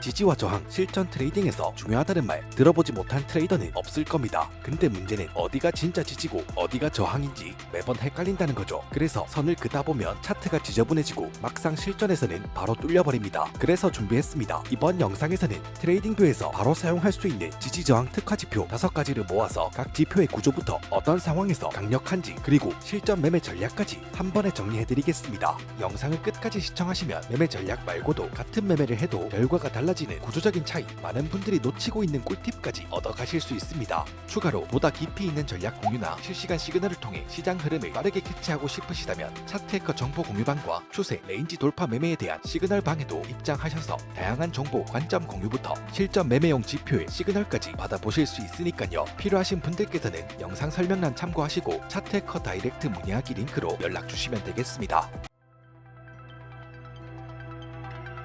지지와 저항, 실전 트레이딩에서 중요하다는 말 들어보지 못한 트레이더는 없을 겁니다. 근데 문제는 어디가 진짜 지지고 어디가 저항인지 매번 헷갈린다는 거죠. 그래서 선을 긋다 보면 차트가 지저분해지고 막상 실전에서는 바로 뚫려버립니다. 그래서 준비했습니다. 이번 영상에서는 트레이딩뷰에서 바로 사용할 수 있는 지지 저항 특화 지표 5가지를 모아서 각 지표의 구조부터 어떤 상황에서 강력한지 그리고 실전 매매 전략까지 한 번에 정리해드리겠습니다. 영상을 끝까지 시청하시면 매매 전략 말고도 같은 매매를 해도 결과가 달라지는 구조적인 차이, 많은 분들이 놓치고 있는 꿀팁까지 얻어가실 수 있습니다. 추가로 보다 깊이 있는 전략 공유나 실시간 시그널을 통해 시장 흐름을 빠르게 캐치하고 싶으시다면 차트해커 정보 공유방과 추세, 레인지 돌파 매매에 대한 시그널 방에도 입장하셔서 다양한 정보, 관점 공유부터 실전 매매용 지표의 시그널까지 받아보실 수 있으니까요. 필요하신 분들께서는 영상 설명란 참고하시고 차트해커 다이렉트 문의하기 링크로 연락 주시면 되겠습니다.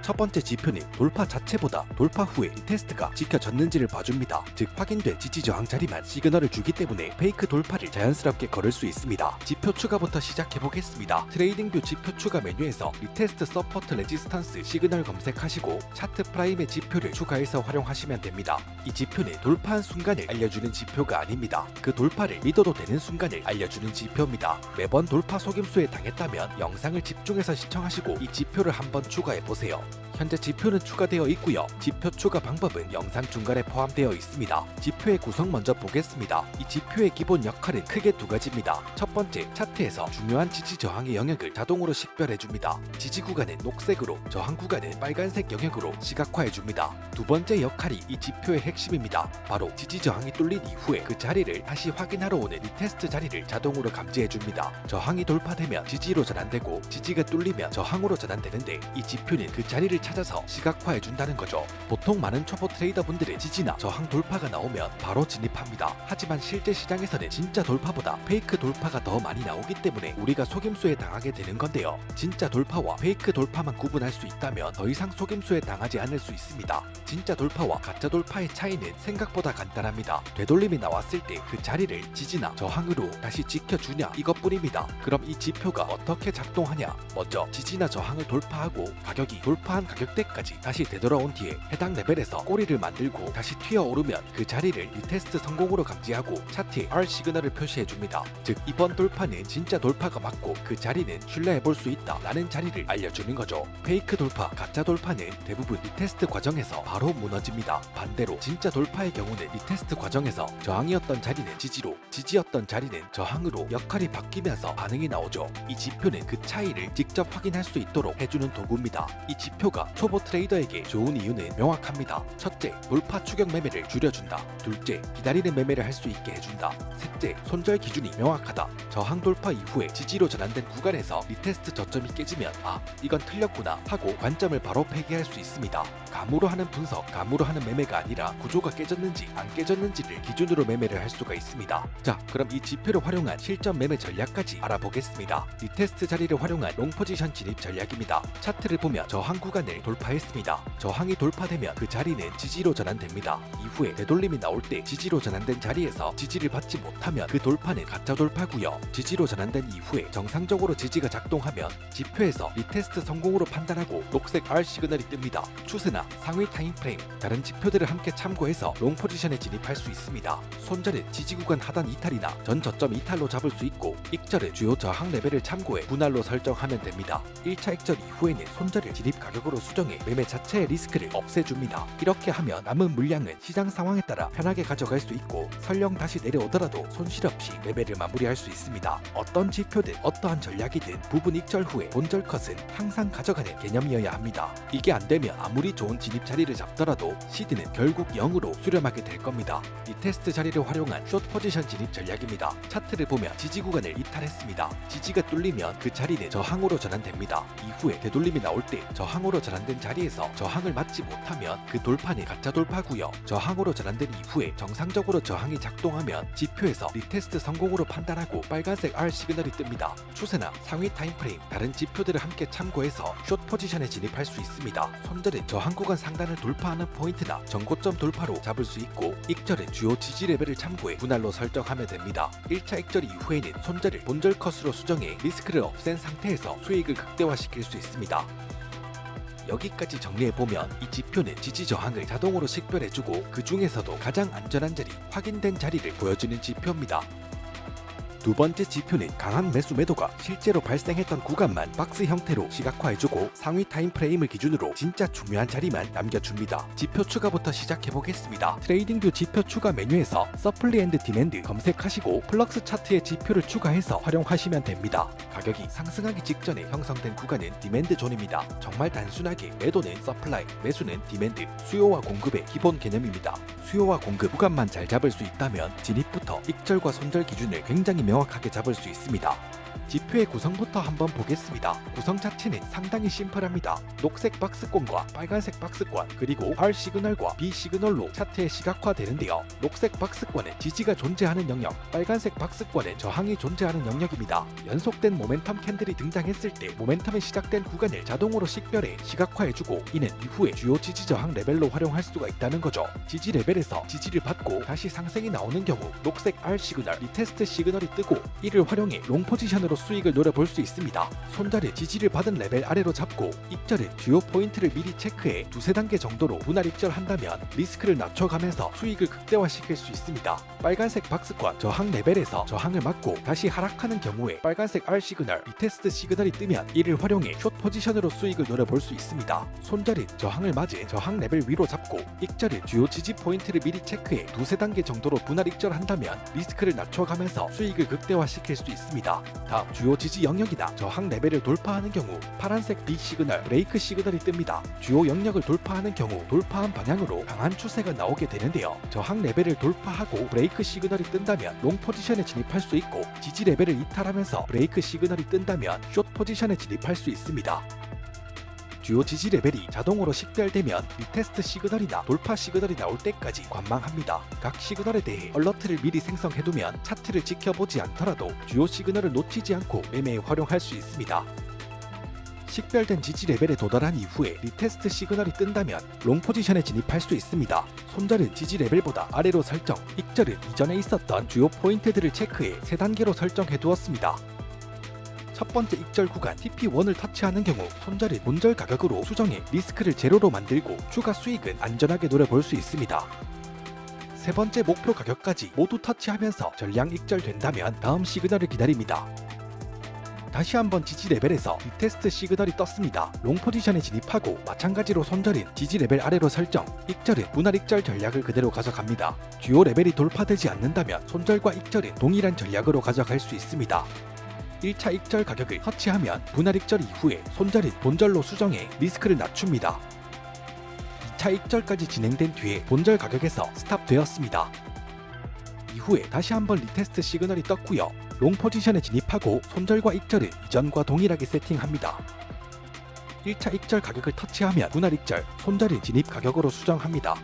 첫 번째 지표는 돌파 자체보다 돌파 후에 리테스트가 지켜졌는지를 봐줍니다. 즉 확인된 지지 저항 자리만 시그널을 주기 때문에 페이크 돌파를 자연스럽게 걸을 수 있습니다. 지표 추가부터 시작해보겠습니다. 트레이딩뷰 지표 추가 메뉴에서 리테스트 서포트 레지스턴스 시그널 검색하시고 차트 프라임의 지표를 추가해서 활용하시면 됩니다. 이 지표는 돌파한 순간을 알려주는 지표가 아닙니다. 그 돌파를 믿어도 되는 순간을 알려주는 지표입니다. 매번 돌파 속임수에 당했다면 영상을 집중해서 시청하시고 이 지표를 한번 추가해보세요. 현재 지표는 추가되어 있고요. 지표 추가 방법은 영상 중간에 포함되어 있습니다. 지표의 구성 먼저 보겠습니다. 이 지표의 기본 역할은 크게 두 가지입니다. 첫 번째, 차트에서 중요한 지지 저항의 영역을 자동으로 식별해줍니다. 지지 구간은 녹색으로, 저항 구간은 빨간색 영역으로 시각화해줍니다. 두 번째 역할이 이 지표의 핵심입니다. 바로 지지 저항이 뚫린 이후에 그 자리를 다시 확인하러 오는 리테스트 자리를 자동으로 감지해줍니다. 저항이 돌파되면 지지로 전환되고 지지가 뚫리면 저항으로 전환되는데 이 지표는 그 자리를 찾아서 시각화해준다는 거죠. 보통 많은 초보 트레이더분들의 지지나 저항 돌파가 나오면 바로 진입합니다. 하지만 실제 시장에서는 진짜 돌파보다 페이크 돌파가 더 많이 나오기 때문에 우리가 속임수에 당하게 되는 건데요. 진짜 돌파와 페이크 돌파만 구분할 수 있다면 더 이상 속임수에 당하지 않을 수 있습니다. 진짜 돌파와 가짜 돌파의 차이는 생각보다 간단합니다. 되돌림이 나왔을 때 그 자리를 지지나 저항으로 다시 지켜주냐 이것뿐입니다. 그럼 이 지표가 어떻게 작동하냐? 먼저 지지나 저항을 돌파하고 가격이 돌파한 가격대까지 다시 되돌아온 뒤에 해당 레벨에서 꼬리를 만들고 다시 튀어오르면 그 자리를 리테스트 성공으로 감지하고 차트에 R 시그널을 표시해줍니다. 즉 이번 돌파는 진짜 돌파가 맞고 그 자리는 신뢰해볼 수 있다 라는 자리를 알려주는 거죠. 페이크 돌파, 가짜 돌파는 대부분 리테스트 과정에서 바로 무너집니다. 반대로 진짜 돌파의 경우는 리테스트 과정에서 저항이었던 자리는 지지로, 지지였던 자리는 저항으로 역할이 바뀌면서 반응이 나오죠. 이 지표는 그 차이를 직접 확인할 수 있도록 해주는 도구입니다. 이 지표가 초보 트레이더에게 좋은 이유는 명확합니다. 첫째, 돌파 추격 매매를 줄여준다. 둘째, 기다리는 매매를 할 수 있게 해준다. 셋째, 손절 기준이 명확하다. 저항 돌파 이후에 지지로 전환된 구간에서 리테스트 저점이 깨지면 이건 틀렸구나 하고 관점을 바로 폐기할 수 있습니다. 감으로 하는 분석, 감으로 하는 매매가 아니라 구조가 깨졌는지 안 깨졌는지를 기준으로 매매를 할 수가 있습니다. 자, 그럼 이 지표를 활용한 실전 매매 전략까지 알아보겠습니다. 리테스트 자리를 활용한 롱 포지션 진입 전략입니다. 차트를 보면 저항 구간을 돌파했습니다. 저항이 돌파되면 그 자리는 지지로 전환됩니다. 이후에 되돌림이 나올 때 지지로 전환된 자리에서 지지를 받지 못하면 그 돌파는 가짜 돌파고요. 지지로 전환된 이후에 정상적으로 지지가 작동하면 지표에서 리테스트 성공으로 판단하고 녹색 R 시그널이 뜹니다. 추세나 상위 타임프레임, 다른 지표들을 함께 참고해서 롱 포지션에 진입할 수 있습니다. 손절은 지지 구간 하단 이탈이나 전 저점 이탈로 잡을 수 있고 익절은 주요 저항 레벨을 참고해 분할로 설정하면 됩니다. 1차 익절 이후에는 손절을 진입 가격으로 수정해 매매 자체의 리스크를 없애줍니다. 이렇게 하면 남은 물량은 시장 상황에 따라 편하게 가져갈 수 있고 설령 다시 내려오더라도 손실 없이 매매를 마무리할 수 있습니다. 어떤 지표든 어떠한 전략이든 부분 익절 후에 본절 컷은 항상 가져가는 개념이어야 합니다. 이게 안 되면 아무리 좋은 진입 자리를 잡더라도 시드는 결국 0으로 수렴하게 될 겁니다. 리테스트 자리를 활용한 숏 포지션 진입 전략입니다. 차트를 보면 지지 구간을 이탈했습니다. 지지가 뚫리면 그 자리는 저항으로 전환됩니다. 이후에 되돌림이 나올 때 저항으로 전환된 자리에서 저항을 맞지 못하면 그 돌파는 가짜 돌파고요. 저항으로 전환된 이후에 정상적으로 저항이 작동하면 지표에서 리테스트 성공으로 판단하고 빨간색 R 시그널이 뜹니다. 추세나 상위 타임프레임, 다른 지표들을 함께 참고해서 숏 포지션에 진입할 수 있습니다. 손절은 저항 구간 상단을 돌파하는 포인트나 전고점 돌파로 잡을 수 있고 익절은 주요 지지 레벨을 참고해 분할로 설정하면 됩니다. 1차 익절 이후에는 손절을 본절 컷으로 수정해 리스크를 없앤 상태에서 수익을 극대화시킬 수 있습니다. 여기까지 정리해보면 이 지표는 지지 저항을 자동으로 식별해주고 그 중에서도 가장 안전한 자리, 확인된 자리를 보여주는 지표입니다. 두 번째 지표는 강한 매수 매도가 실제로 발생했던 구간만 박스 형태로 시각화해주고 상위 타임프레임을 기준으로 진짜 중요한 자리만 남겨줍니다. 지표 추가부터 시작해보겠습니다. 트레이딩뷰 지표 추가 메뉴에서 서플리 앤드 디맨드 검색하시고 플럭스 차트의 지표를 추가해서 활용하시면 됩니다. 가격이 상승하기 직전에 형성된 구간은 디맨드 존입니다. 정말 단순하게 매도는 서플라이, 매수는 디맨드, 수요와 공급의 기본 개념입니다. 수요와 공급 구간만 잘 잡을 수 있다면 진입부터 익절과 손절 기준을 굉장히 명확하게 잡을 수 있습니다. 지표의 구성부터 한번 보겠습니다. 구성 자체는 상당히 심플합니다. 녹색 박스권과 빨간색 박스권 그리고 R 시그널과 B 시그널로 차트에 시각화되는데요. 녹색 박스권은 지지가 존재하는 영역, 빨간색 박스권은 저항이 존재하는 영역입니다. 연속된 모멘텀 캔들이 등장했을 때 모멘텀이 시작된 구간을 자동으로 식별해 시각화해주고 이는 이후에 주요 지지 저항 레벨로 활용할 수가 있다는 거죠. 지지 레벨에서 지지를 받고 다시 상승이 나오는 경우 녹색 R 시그널, 리테스트 시그널이 뜨고 이를 활용해 롱 포지션으로 수익을 노려볼 수 있습니다. 손절에 지지를 받은 레벨 아래로 잡고 익절은 주요 포인트를 미리 체크해 두세 단계 정도로 분할 익절한다면 리스크를 낮춰가면서 수익을 극대화시킬 수 있습니다. 빨간색 박스권 저항 레벨에서 저항을 맞고 다시 하락하는 경우에 빨간색 R 시그널, 리테스트 시그널이 뜨면 이를 활용해 숏 포지션으로 수익을 노려볼 수 있습니다. 손절은 저항을 맞은 저항 레벨 위로 잡고 익절은 주요 지지 포인트를 미리 체크해 두세 단계 정도로 분할 익절한다면 리스크를 낮춰가면서 수익을 극대화시킬 수 있습니다. 다음 주요 지지 영역이나 저항 레벨을 돌파하는 경우 파란색 B 시그널, 브레이크 시그널이 뜹니다. 주요 영역을 돌파하는 경우 돌파한 방향으로 강한 추세가 나오게 되는데요. 저항 레벨을 돌파하고 브레이크 시그널이 뜬다면 롱 포지션에 진입할 수 있고 지지 레벨을 이탈하면서 브레이크 시그널이 뜬다면 숏 포지션에 진입할 수 있습니다. 주요 지지 레벨이 자동으로 식별되면 리테스트 시그널이나 돌파 시그널이 나올 때까지 관망합니다. 각 시그널에 대해 얼러트를 미리 생성해두면 차트를 지켜보지 않더라도 주요 시그널을 놓치지 않고 매매에 활용할 수 있습니다. 식별된 지지 레벨에 도달한 이후에 리테스트 시그널이 뜬다면 롱 포지션에 진입할 수 있습니다. 손절은 지지 레벨보다 아래로 설정, 익절은 이전에 있었던 주요 포인트들을 체크해 3단계로 설정해 두었습니다. 첫 번째 익절 구간 TP1을 터치하는 경우 손절은 본절 가격으로 수정해 리스크를 제로로 만들고 추가 수익은 안전하게 노려볼 수 있습니다. 세 번째 목표 가격까지 모두 터치하면서 전량 익절된다면 다음 시그널을 기다립니다. 다시 한번 지지 레벨에서 리테스트 시그널이 떴습니다. 롱 포지션에 진입하고 마찬가지로 손절은 지지 레벨 아래로 설정, 익절은 분할 익절 전략을 그대로 가져갑니다. 주요 레벨이 돌파되지 않는다면 손절과 익절은 동일한 전략으로 가져갈 수 있습니다. 1차 익절 가격을 터치하면 분할 익절 이후에 손절은 본절로 수정해 리스크를 낮춥니다. 2차 익절까지 진행된 뒤에 본절 가격에서 스탑되었습니다. 이후에 다시 한번 리테스트 시그널이 떴고요. 롱 포지션에 진입하고 손절과 익절은 이전과 동일하게 세팅합니다. 1차 익절 가격을 터치하면 분할 익절, 손절은 진입 가격으로 수정합니다.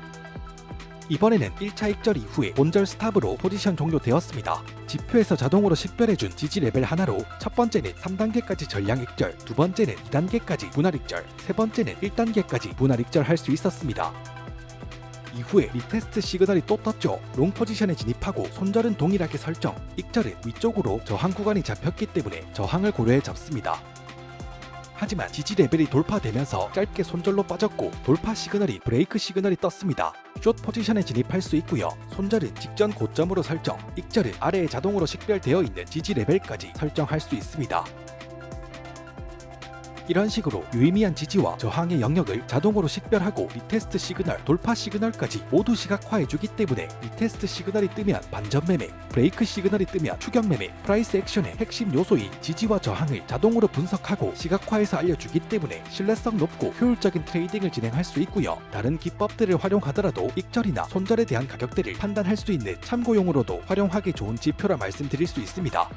이번에는 1차 익절 이후에 본절 스탑으로 포지션 종료되었습니다. 지표에서 자동으로 식별해준 지지 레벨 하나로 첫 번째는 3단계까지 전량 익절, 두 번째는 2단계까지 분할 익절, 세 번째는 1단계까지 분할 익절 할 수 있었습니다. 이후에 리테스트 시그널이 또 떴죠. 롱 포지션에 진입하고 손절은 동일하게 설정, 익절은 위쪽으로 저항 구간이 잡혔기 때문에 저항을 고려해 잡습니다. 하지만 지지 레벨이 돌파되면서 짧게 손절로 빠졌고 돌파 시그널이 브레이크 시그널이 떴습니다. 숏 포지션에 진입할 수 있고요. 손절은 직전 고점으로 설정, 익절은 아래에 자동으로 식별되어 있는 지지 레벨까지 설정할 수 있습니다. 이런 식으로 유의미한 지지와 저항의 영역을 자동으로 식별하고 리테스트 시그널, 돌파 시그널까지 모두 시각화해주기 때문에 리테스트 시그널이 뜨면 반전 매매, 브레이크 시그널이 뜨면 추격 매매, 프라이스 액션의 핵심 요소인 지지와 저항을 자동으로 분석하고 시각화해서 알려주기 때문에 신뢰성 높고 효율적인 트레이딩을 진행할 수 있고요. 다른 기법들을 활용하더라도 익절이나 손절에 대한 가격대를 판단할 수 있는 참고용으로도 활용하기 좋은 지표라 말씀드릴 수 있습니다.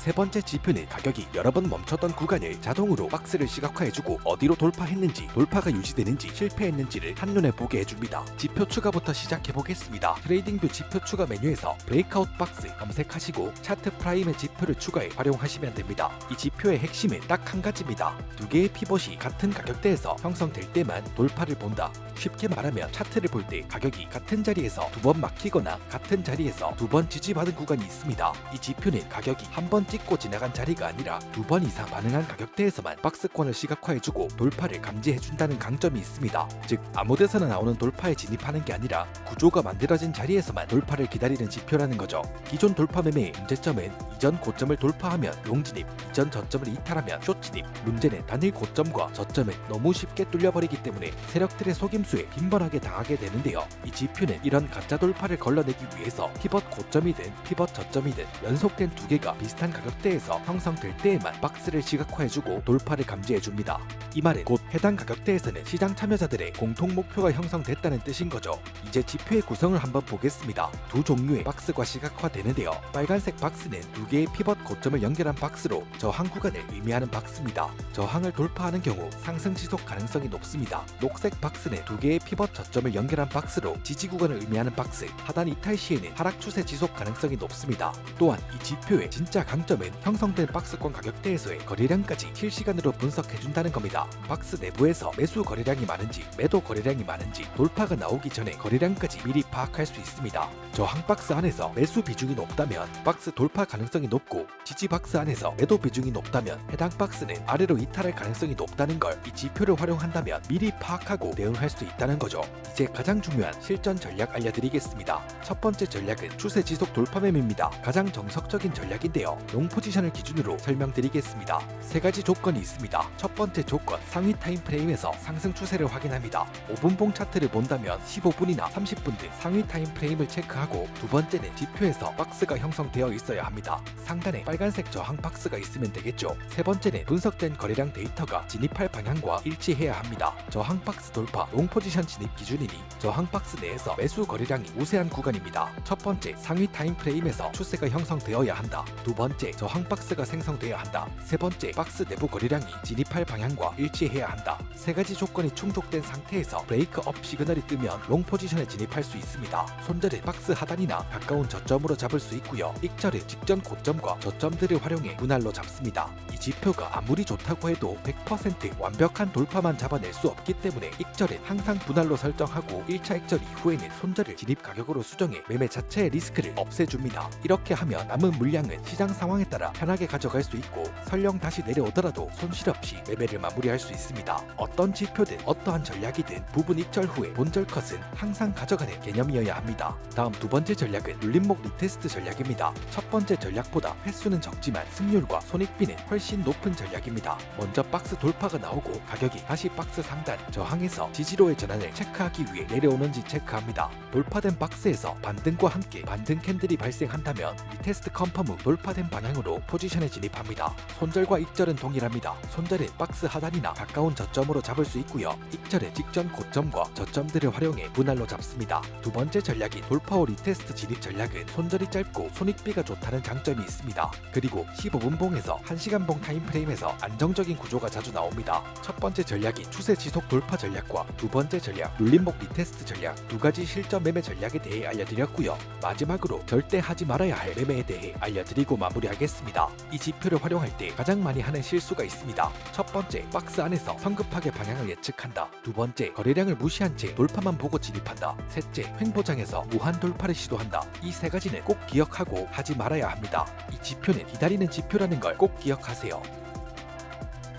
세 번째 지표는 가격이 여러 번 멈췄던 구간을 자동으로 박스를 시각화해주고 어디로 돌파했는지, 돌파가 유지되는지 실패했는지를 한눈에 보게 해줍니다. 지표 추가부터 시작해보겠습니다. 트레이딩뷰 지표 추가 메뉴에서 브레이크아웃 박스 검색하시고 차트 프라임의 지표를 추가해 활용하시면 됩니다. 이 지표의 핵심은 딱 한 가지입니다. 두 개의 피벗이 같은 가격대에서 형성될 때만 돌파를 본다. 쉽게 말하면 차트를 볼 때 가격이 같은 자리에서 두 번 막히거나 같은 자리에서 두 번 지지받은 구간이 있습니다. 이 지표는 가격이 한 번 찍고 지나간 자리가 아니라 2번 이상 반응한 가격대에서만 박스권을 시각화해주고 돌파를 감지해준다는 강점이 있습니다. 즉 아무 데서나 나오는 돌파에 진입하는 게 아니라 구조가 만들어진 자리에서만 돌파를 기다리는 지표라는 거죠. 기존 돌파 매매의 문제점은 이전 고점을 돌파하면 롱진입, 이전 저점을 이탈하면 숏진입. 문제는 단일 고점과 저점을 너무 쉽게 뚫려버리기 때문에 세력들의 속임수에 빈번하게 당하게 되는데요. 이 지표는 이런 가짜 돌파를 걸러내기 위해서 피벗 고점이든 피벗 저점이든 연속된 두 개가 비슷한 가격대에서 형성될 때에만 박스를 시각화해주고 돌파를 감지해줍니다. 이 말은 곧 해당 가격대에서는 시장 참여자들의 공통 목표가 형성됐다는 뜻인 거죠. 이제 지표의 구성을 한번 보겠습니다. 두 종류의 박스가 시각화되는데요. 빨간색 박스는 두 개의 피벗 고점을 연결한 박스로 저항 구간을 의미하는 박스입니다. 저항을 돌파하는 경우 상승 지속 가능성이 높습니다. 녹색 박스는 두 개의 피벗 저점을 연결한 박스로 지지 구간을 의미하는 박스, 하단 이탈 시에는 하락 추세 지속 가능성이 높습니다. 또한 이 지표의 진짜 강점은 형성된 박스권 가격대에서의 거래량까지 실시간으로 분석해준다는 겁니다. 박스 내부에서 매수 거래량이 많은지 매도 거래량이 많은지 돌파가 나오기 전에 거래량까지 미리 파악할 수 있습니다. 저항 박스 안에서 매수 비중이 높다면 박스 돌파 가능성이 높고 지지 박스 안에서 매도 비중이 높다면 해당 박스는 아래로 이탈할 가능성이 높다는 걸 이 지표를 활용한다면 미리 파악하고 대응할 수 있다는 거죠. 이제 가장 중요한 실전 전략 알려드리겠습니다. 첫 번째 전략은 추세 지속 돌파 매매입니다. 가장 정석적인 전략인데요. 롱 포지션을 기준으로 설명드리겠습니다. 세 가지 조건이 있습니다. 첫 번째 조건, 상위 타임 프레임에서 상승 추세를 확인합니다. 5분봉 차트를 본다면 15분이나 30분 등 상위 타임 프레임을 체크하고, 두 번째는 지표에서 박스가 형성되어 있어야 합니다. 상단에 빨간색 저항 박스가 있으면 되겠죠. 세 번째는 분석된 거래량 데이터가 진입할 방향과 일치해야 합니다. 저항 박스 돌파, 롱 포지션 진입 기준이니 저항 박스 내에서 매수 거래량이 우세한 구간입니다. 첫 번째, 상위 타임 프레임에서 추세가 형성되어야 한다. 두 번째, 저항 박스가 생성되어야 한다. 세 번째, 박스 내부 거래량이 진입할 방향과 일치해야 한다. 세 가지 조건이 충족된 상태에서 브레이크업 시그널이 뜨면 롱 포지션에 진입할 수 있습니다. 손절은 박스 하단이나 가까운 저점으로 잡을 수 있고요. 익절은 직전 고점과 저점들을 활용해 분할로 잡습니다. 이 지표가 아무리 좋다고 해도 100% 완벽한 돌파만 잡아낼 수 없기 때문에 익절은 항상 분할로 설정하고 1차 익절 이후에는 손절을 진입 가격으로 수정해 매매 자체의 리스크를 없애줍니다. 이렇게 하면 남은 물량은 시장 상황에 따라 편하게 가져갈 수 있고, 설령 다시 내려오더라도 손실 없이 매매를 마무리할 수 있습니다. 어떤 지표든 어떠한 전략이든 부분 익절 후에 본절 컷은 항상 가져가는 개념이어야 합니다. 다음 두 번째 전략은 눌림목 리테스트 전략입니다. 첫 번째 전략보다 횟수는 적지만 승률과 손익비는 훨씬 높은 전략입니다. 먼저 박스 돌파가 나오고 가격이 다시 박스 상단 저항에서 지지로의 전환을 체크하기 위해 내려오는지 체크합니다. 돌파된 박스에서 반등과 함께 반등 캔들이 발생한다면 리테스트 컨펌 후 돌파된 방향으로 포지션에 진입합니다. 손절과 익절은 동일합니다. 손절은 박스 하단이나 가까운 저점으로 잡을 수 있고요. 익절은 직전 고점과 저점들을 활용해 분할로 잡습니다. 두 번째 전략인 돌파 후 리테스트 진입 전략은 손절이 짧고 손익비가 좋다는 장점이 있습니다. 그리고 15분 봉에서 1시간 봉 타임프레임에서 안정적인 구조가 자주 나옵니다. 첫 번째 전략인 추세 지속 돌파 전략과 두 번째 전략 눌림목 리테스트 전략, 두 가지 실전 매매 전략에 대해 알려드렸고요. 마지막으로 절대 하지 말아야 할 매매에 대해 알려드리고 마무리하겠습니다. 이 지표를 활용할 때 가장 많이 하는 실수가 있습니다. 첫 번째, 박스 안에서 성급하게 방향을 예측한다. 두 번째, 거래량을 무시한 채 돌파만 보고 진입한다. 셋째, 횡보장에서 무한 돌파를 시도한다. 이 세 가지는 꼭 기억하고 하지 말아야 합니다. 이 지표는 기다리는 지표라는 걸 꼭 기억하세요.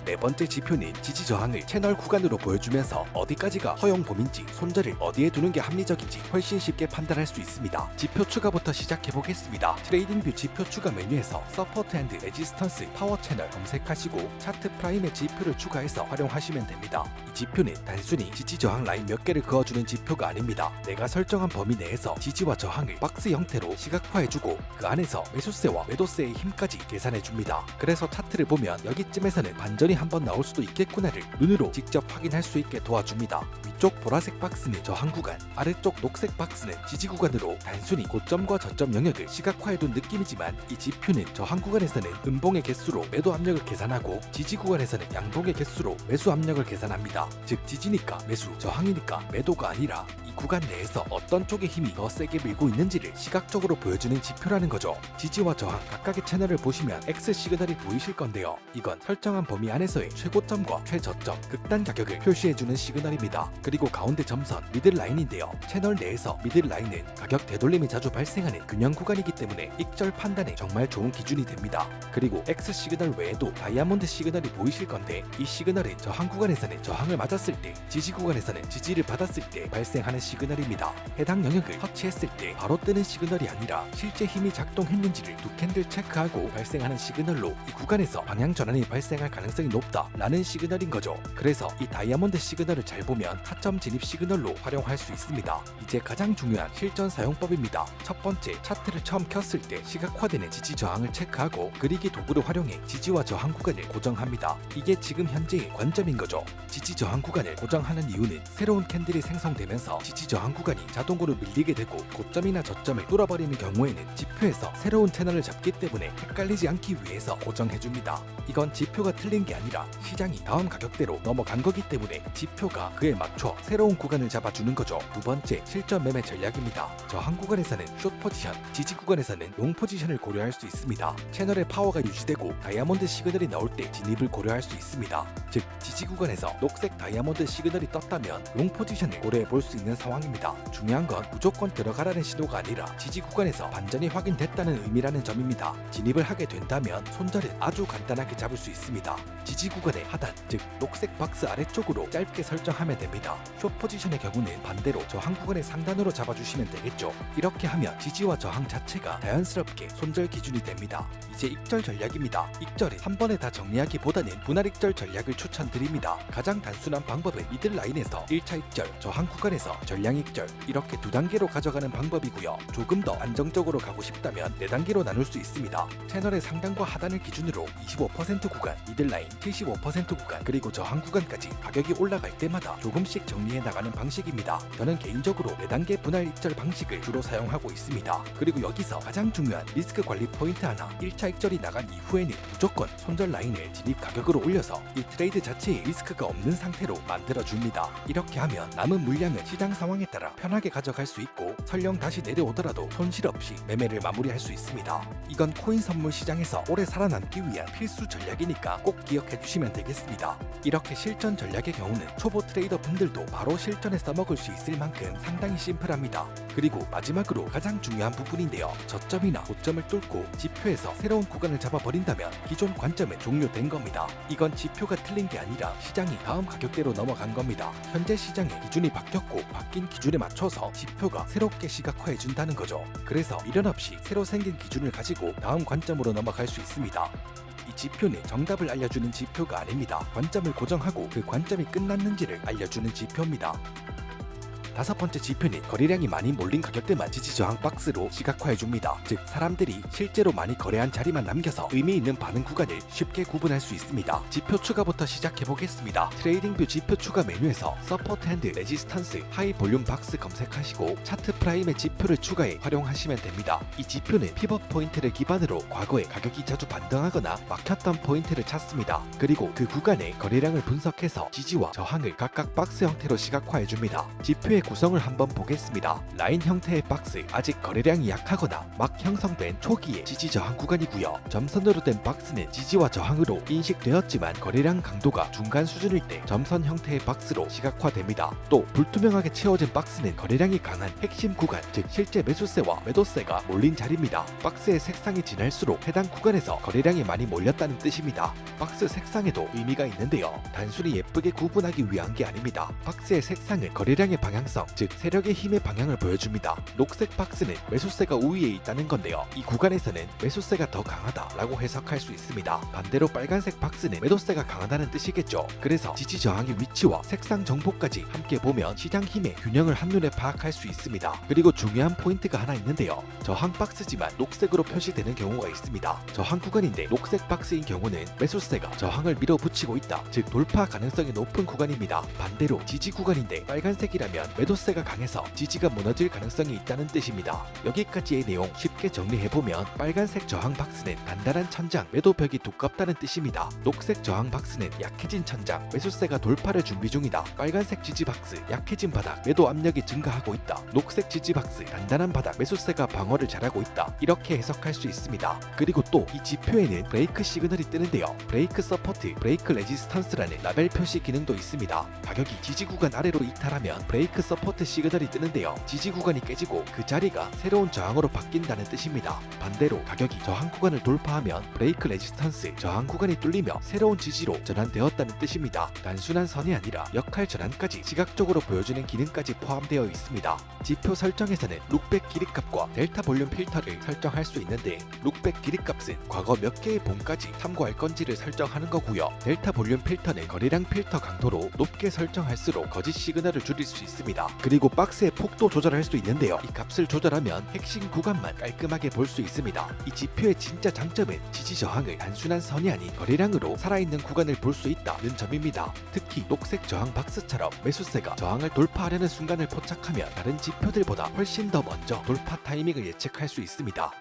네 번째 지표는 지지 저항을 채널 구간으로 보여주면서 어디까지가 허용 범위인지, 손절을 어디에 두는 게 합리적인지 훨씬 쉽게 판단할 수 있습니다. 지표 추가부터 시작해 보겠습니다. 트레이딩뷰 지표 추가 메뉴에서 서포트 앤드 레지스턴스 파워 채널 검색하시고 차트 프라임의 지표를 추가해서 활용하시면 됩니다. 이 지표는 단순히 지지 저항 라인 몇 개를 그어주는 지표가 아닙니다. 내가 설정한 범위 내에서 지지와 저항을 박스 형태로 시각화해주고 그 안에서 매수세와 매도세의 힘까지 계산해줍니다. 그래서 차트를 보면 여기쯤에서는 반전이 한번 나올 수도 있겠구나를 눈으로 직접 확인할 수 있게 도와줍니다. 위쪽 보라색 박스는 저항 구간, 아래쪽 녹색 박스는 지지 구간으로 단순히 고점과 저점 영역을 시각화해둔 느낌이지만, 이 지표는 저항 구간에서는 음봉의 개수로 매도 압력을 계산하고 지지 구간에서는 양봉의 개수로 매수 압력을 계산합니다. 즉 지지니까 매수, 저항이니까 매도가 아니라 이 구간 내에서 어떤 쪽의 힘이 더 세게 밀고 있는지를 시각적으로 보여주는 지표라는 거죠. 지지와 저항 각각의 채널을 보시면 X 시그널이 보이실 건데요. 이건 설정한 범위 안에서의 최고점과 최저점, 극단 가격을 표시해주는 시그널입니다. 그리고 가운데 점선 미들라인인데요. 채널 내에서 미들라인은 가격 되돌림이 자주 발생하는 균형 구간이기 때문에 익절 판단에 정말 좋은 기준이 됩니다. 그리고 X 시그널 외에도 다이아몬드 시그널이 보이실 건데, 이 시그널은 저항 구간에서는 저항을 맞았을 때, 지지 구간에서는 지지를 받았을 때 발생하는 시그널입니다. 해당 영역을 터치했을 때 바로 뜨는 시그널이 아니라 실제 힘이 작동했는지를 두 캔들 체크하고 발생하는 시그널로 이 구간에서 방향 전환이 발생할 가능성이 높다라는 시그널인 거죠. 그래서 이 다이아몬드 시그널을 잘 보면 타점 진입 시그널로 활용할 수 있습니다. 이제 가장 중요한 실전 사용법입니다. 첫 번째, 차트를 처음 켰을 때 시각화되는 지지 저항을 체크하고 그리기 도구를 활용해 지지와 저항 구간을 고정합니다. 이게 지금 현재의 관점인 거죠. 지지 저항 구간을 고정하는 이유는 새로운 캔들이 생성되면서 지지 저항 구간이 자동으로 밀리게 되고 고점이나 저점을 뚫어버리는 경우에는 지표에서 새로운 채널을 잡기 때문에 헷갈리지 않기 위해서 고정해줍니다. 이건 지표가 틀린 게 아니라 시장이 다음 가격대로 넘어간 거기 때문에 지표가 그에 맞춰 새로운 구간을 잡아주는 거죠. 두 번째, 실전 매매 전략입니다. 저항 구간에서는 숏 포지션, 지지 구간에서는 롱 포지션을 고려할 수 있습니다. 채널의 파워가 유지되고 다이아몬드 시그널이 나올 때 진입을 고려할 수 있습니다. 즉, 지지 구간에서 녹색 다이아몬드 시그널이 떴다면 롱 포지션을 고려해 볼 수 있는 상황입니다. 중요한 건 무조건 들어가라는 신호가 아니라 지지 구간에서 반전이 확인됐다는 의미라는 점입니다. 진입을 하게 된다면 손절은 아주 간단하게 잡을 수 있습니다. 지지 구간의 하단, 즉 녹색 박스 아래쪽으로 짧게 설정하면 됩니다. 숏 포지션의 경우는 반대로 저항 구간의 상단으로 잡아주시면 되겠죠. 이렇게 하면 지지와 저항 자체가 자연스럽게 손절 기준이 됩니다. 이제 익절 전략입니다. 익절은 한 번에 다 정리하기보다는 분할 익절 전략을 추천드립니다. 가장 단순한 방법은 미들라인에서 1차 익절, 저항 구간에서 전량 익절, 이렇게 두 단계로 가져가는 방법이고요. 조금 더 안정적으로 가고 싶다면 4단계로 나눌 수 있습니다. 채널의 상단과 하단을 기준으로 25% 구간, 미들라인 75% 구간, 그리고 저항 구간까지 가격이 올라갈 때마다 조금씩 정리해 나가는 방식입니다. 저는 개인적으로 4단계 분할 익절 방식을 주로 사용하고 있습니다. 그리고 여기서 가장 중요한 리스크 관리 포인트 하나, 1차 익절이 나간 이후에는 무조건 손절 라인을 진입 가격으로 올려서 이 트레이드 자체에 리스크가 없는 상태로 만들어줍니다. 이렇게 하면 남은 물량은 시장 상황에 따라 편하게 가져갈 수 있고 설령 다시 내려오더라도 손실 없이 매매를 마무리할 수 있습니다. 이건 코인 선물 시장에서 오래 살아남기 위한 필수 전략이니까 꼭 기억해 주시면 되겠습니다. 이렇게 실전 전략의 경우는 초보 트레이더 분들도 바로 실전에 써먹을 수 있을 만큼 상당히 심플합니다. 그리고 마지막으로 가장 중요한 부분인데요. 저점이나 고점을 뚫고 지표에서 새로운 구간을 잡아버린다면 기존 관점은 종료된 겁니다. 이건 지표가 틀린 게 아니라 시장이 다음 가격대로 넘어간 겁니다. 현재 시장의 기준이 바뀌었고 바뀐 기준에 맞춰서 지표가 새롭게 시각화해 준다는 거죠. 그래서 미련 없이 새로 생긴 기준을 가지고 다음 관점으로 넘어갈 수 있습니다. 이 지표는 정답을 알려주는 지표가 아닙니다. 관점을 고정하고 그 관점이 끝났는지를 알려주는 지표입니다. 다섯 번째 지표는 거래량이 많이 몰린 가격대만 지지 저항 박스로 시각화해줍니다. 즉, 사람들이 실제로 많이 거래한 자리만 남겨서 의미 있는 반응 구간을 쉽게 구분할 수 있습니다. 지표 추가부터 시작해보겠습니다. 트레이딩뷰 지표 추가 메뉴에서 서포트 핸드, 레지스턴스, 하이 볼륨 박스 검색하시고 차트 프라임의 지표를 추가해 활용하시면 됩니다. 이 지표는 피벗 포인트를 기반으로 과거에 가격이 자주 반등하거나 막혔던 포인트를 찾습니다. 그리고 그 구간의 거래량을 분석해서 지지와 저항을 각각 박스 형태로 시각화해줍니다. 지표의 구성을 한번 보겠습니다. 라인 형태의 박스, 아직 거래량이 약하거나 막 형성된 초기의 지지 저항 구간이고요. 점선으로 된 박스는 지지와 저항으로 인식되었지만 거래량 강도가 중간 수준일 때 점선 형태의 박스로 시각화됩니다. 또 불투명하게 채워진 박스는 거래량이 강한 핵심 구간, 즉 실제 매수세와 매도세가 몰린 자리입니다. 박스의 색상이 진할수록 해당 구간에서 거래량이 많이 몰렸다는 뜻입니다. 박스 색상에도 의미가 있는데요. 단순히 예쁘게 구분하기 위한 게 아닙니다. 박스의 색상은 거래량의 방향성, 즉 세력의 힘의 방향을 보여줍니다. 녹색 박스는 매수세가 우위에 있다는 건데요. 이 구간에서는 매수세가 더 강하다라고 해석할 수 있습니다. 반대로 빨간색 박스는 매도세가 강하다는 뜻이겠죠. 그래서 지지 저항의 위치와 색상 정보까지 함께 보면 시장 힘의 균형을 한눈에 파악할 수 있습니다. 그리고 중요한 포인트가 하나 있는데요. 저항 박스지만 녹색으로 표시되는 경우가 있습니다. 저항 구간인데 녹색 박스인 경우는 매수세가 저항을 밀어붙이고 있다, 즉 돌파 가능성이 높은 구간입니다. 반대로 지지 구간인데 빨간색이라면 매도세가 강해서 지지가 무너질 가능성이 있다는 뜻입니다. 여기까지의 내용 쉽게 쉽게 정리해보면 빨간색 저항 박스는 단단한 천장, 매도벽이 두껍다는 뜻입니다. 녹색 저항 박스는 약해진 천장, 매수세가 돌파를 준비 중이다. 빨간색 지지 박스, 약해진 바닥, 매도 압력이 증가하고 있다. 녹색 지지 박스, 단단한 바닥, 매수세가 방어를 잘하고 있다. 이렇게 해석할 수 있습니다. 그리고 또 이 지표에는 브레이크 시그널이 뜨는데요. 브레이크 서포트, 브레이크 레지스턴스라는 라벨 표시 기능도 있습니다. 가격이 지지 구간 아래로 이탈하면 브레이크 서포트 시그널이 뜨는데요. 지지 구간이 깨지고 그 자리가 새로운 저항으로 바뀐다는 뜻입니다. 반대로 가격이 저항 구간을 돌파하면 브레이크 레지스턴스, 저항 구간이 뚫리며 새로운 지지로 전환되었다는 뜻입니다. 단순한 선이 아니라 역할 전환까지 시각적으로 보여주는 기능까지 포함되어 있습니다. 지표 설정에서는 룩백 길이값과 델타 볼륨 필터를 설정할 수 있는데, 룩백 길이값은 과거 몇 개의 봄까지 참고할 건지를 설정하는 거고요. 델타 볼륨 필터는 거리량 필터 강도로 높게 설정할수록 거짓 시그널을 줄일 수 있습니다. 그리고 박스의 폭도 조절할 수 있는데요. 이 값을 조절하면 핵심 구간만 깔끔하게 볼 수 있습니다. 이 지표의 진짜 장점은 지지 저항을 단순한 선이 아닌 거리량으로 살아있는 구간을 볼 수 있다는 점입니다. 특히 녹색 저항 박스처럼 매수세가 저항을 돌파하려는 순간을 포착하면 다른 지표들보다 훨씬 더 먼저 돌파 타이밍을 예측할 수 있습니다.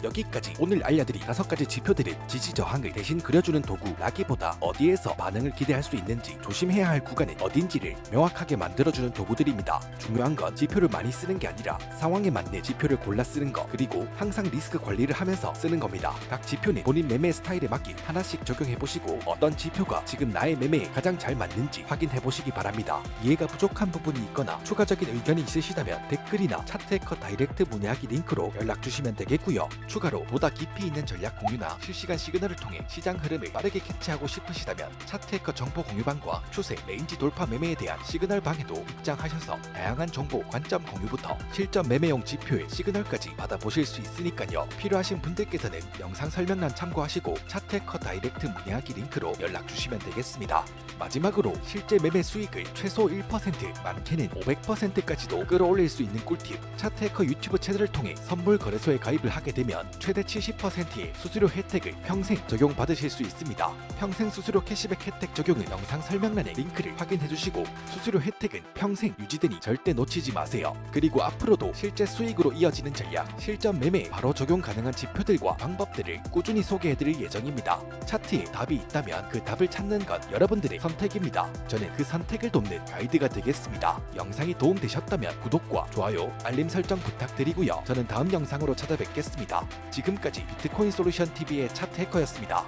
여기까지 오늘 알려드린 5가지 지표들은 지지 저항을 대신 그려주는 도구라기보다 어디에서 반응을 기대할 수 있는지, 조심해야 할 구간은 어딘지를 명확하게 만들어주는 도구들입니다. 중요한 건 지표를 많이 쓰는 게 아니라 상황에 맞는 지표를 골라 쓰는 거, 그리고 항상 리스크 관리를 하면서 쓰는 겁니다. 각 지표는 본인 매매 스타일에 맞게 하나씩 적용해보시고 어떤 지표가 지금 나의 매매에 가장 잘 맞는지 확인해보시기 바랍니다. 이해가 부족한 부분이 있거나 추가적인 의견이 있으시다면 댓글이나 차트해커 다이렉트 문의하기 링크로 연락주시면 되겠고요. 추가로 보다 깊이 있는 전략 공유나 실시간 시그널을 통해 시장 흐름을 빠르게 캐치하고 싶으시다면 차트해커 정보 공유방과 추세, 레인지 돌파 매매에 대한 시그널 방에도 입장하셔서 다양한 정보, 관점 공유부터 실전 매매용 지표의 시그널까지 받아보실 수 있으니까요. 필요하신 분들께서는 영상 설명란 참고하시고 차트해커 다이렉트 문의하기 링크로 연락주시면 되겠습니다. 마지막으로 실제 매매 수익을 최소 1%, 많게는 500%까지도 끌어올릴 수 있는 꿀팁, 차트해커 유튜브 채널을 통해 선물 거래소에 가입을 하게 되면 최대 70%의 수수료 혜택을 평생 적용받으실 수 있습니다. 평생 수수료 캐시백 혜택 적용은 영상 설명란의 링크를 확인해주시고 수수료 혜택은 평생 유지되니 절대 놓치지 마세요. 그리고 앞으로도 실제 수익으로 이어지는 전략, 실전 매매에 바로 적용 가능한 지표들과 방법들을 꾸준히 소개해드릴 예정입니다. 차트에 답이 있다면 그 답을 찾는 건 여러분들의 선택입니다. 저는 그 선택을 돕는 가이드가 되겠습니다. 영상이 도움되셨다면 구독과 좋아요, 알림 설정 부탁드리고요. 저는 다음 영상으로 찾아뵙겠습니다. 지금까지 비트코인 솔루션 TV의 차트해커였습니다.